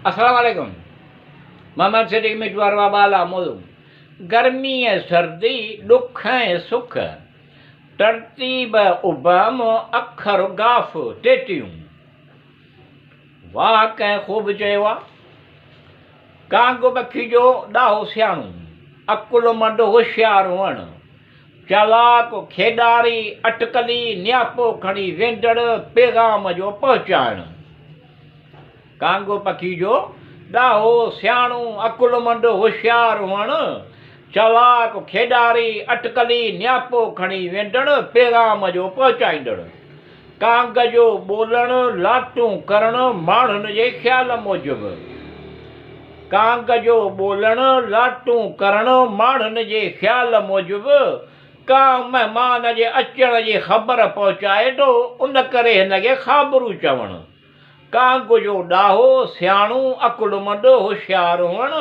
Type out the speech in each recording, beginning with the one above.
अस्सलाम वालेकुम। मोहम्मद सिद्दीक मिटवार बाला मौजूद। गर्मी है सर्दी दुख है सुख तरतीब उबम अखर गाफ टेटियूं। वाह कंहिं ख़ूब चयो आहे, कांग पखी जो ॾाहो सियाणो अकुलमंद होशियारु वण चालाक खेॾारी अटकली नियापो खणी वेंदड़ पैगाम जो पहुचाइण। कांगो पखी जो ॾाहो सियाणो अकुलमंद होशियारु वण चालाक खेॾारी अटकली नियापो खणी वेंदड़ पैगाम जो पहुचाईंदड़। कांग जो ॿोलण लाटूं करण माण्हुनि जे ख़्याल मूजिबि। कांग जो ॿोलण लाटूं करण माण्हुनि जे ख़्याल मूजिबि का महिमान जे अचण जी ख़बर पहुचाए थो, उन करे हिनखे ख़ाबरू चवणु। कांग जो ॾाहो सियाणो अकुलमंद होशियारु वण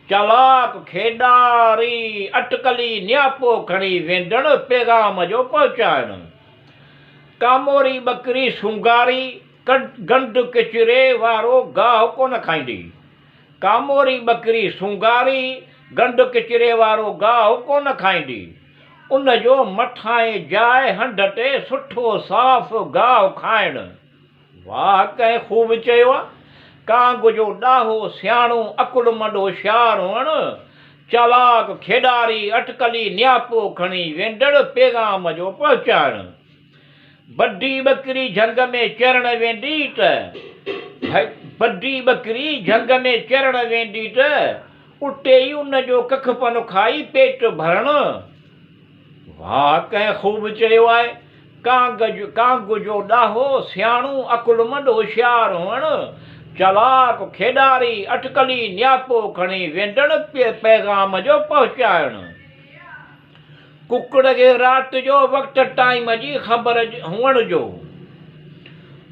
चालाक खेॾारी अटकली नियापो खणी वेंदड़ पैगाम जो पहुचाइण। कामोरी बकरी सूंघारी गंढ किचिरे वारो गाहु कोन खाईंदी। कामोरी बकरी सूंघारी गंढ किचिरे वारो गाहु कोन खाईंदी। उन जो मथां जाइ हंध ते सुठो साफ़ गाहु खाइण। वाह कंहिं ख़ूब चयो आहे, कांग जो ॾाहो सियाणो अकुलमंद होशियारु वण चालाक खेॾारी अटकली नियापो खणी वेंदड़ पैगाम जो पहुचाइण। बड्डी बकरी झंग में चरण वेंदी बड्डी बकरी झंग में चरण वेंदी उते ई उन जो कखपन खाई पेट भरण। वाह कंहिं ख़ूब चयो आहे, कांग जो ॾाहो सियाणो अकुलमंद होशियारु वण चालाक खेॾारी अटकली नियापो खणी वेंदड़ पैगाम जो पहुचाइण। कुकड़ खे राति जो वक़्तु टाइम जी ख़बर हुअण जो।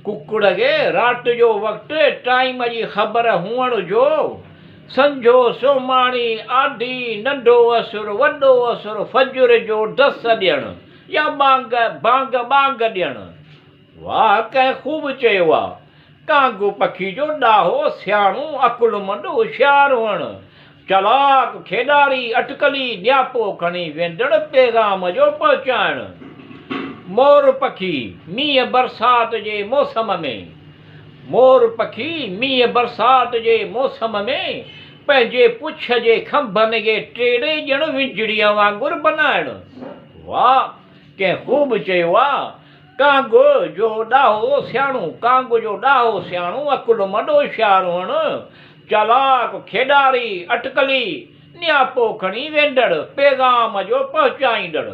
कुकड़ खे राति जो वक़्तु टाइम जी ख़बर हुअण जो। संझो सोमाणी आधी नंढो असुरु वॾो असुरु फजुर जो दस ॾियणु या बांग बांग ॾियणु। वाह कंहिं ख़ूब चयो आहे, कांग पखी जो ॾाहो सियाणो अकुलमंद होशियारु वण चालाक खेॾारी अटकली नियापो खणी वेंदड़ पैगाम जो पहुचाइण। मोर पखी मींहं बरसाति जे मौसम में मोर पखी मींहं बरसाति जे मौसम में पंहिंजे पुछ जे खंभनि खे टेड़े ॼण विझड़ीअ वांगुरु बनाइण। वाह कंहिं ख़ूब चयो आहे, कांग जो ॾाहो सियाणो अकुलमंद होशियारु वण चालाक खेॾारी अटकली नियापो खणी वेंदड़ पैगाम जो पहुचाईंदड़।